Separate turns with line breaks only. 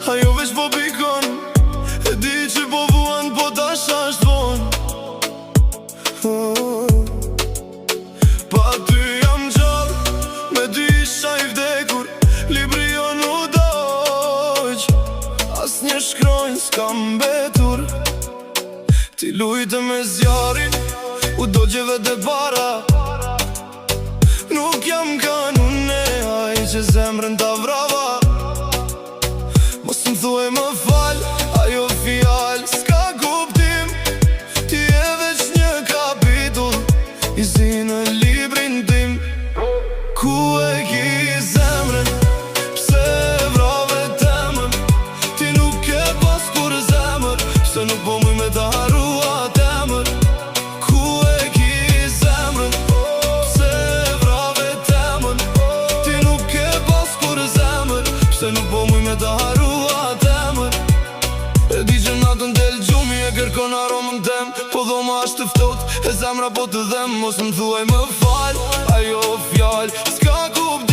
ajo veç po pikon. E di që po vuan, po tash asht von. Pa ty jam gjall, me dy isha i vdekur. Libri jo nu dojq, as një shkronjë s'kam betur. Ti lujte me zjarin, u dogjeve dhe para. Nuk jam kanune, aj që zemrën ta vrava. Mos më thuaj më fal, ajo fjall s'ka kuptim. Ti e veç një kapitull i zi në librin tim. Ku e ki zemrën, pse e vrave temën? Ti nuk e pas kur zemër, pse nuk po muj me ta harua temër? Ku e ki zemrën, pse e vrave temën? Ti nuk e pas kur zemër, pse nuk po muj me ta harua temër? E di që natën del gjumi e kërkon aromën tem, po dhoma ashtë të ftot, e zemra po të dhem. Mos më thuaj më fal, ajo fjall s'ka kuptim.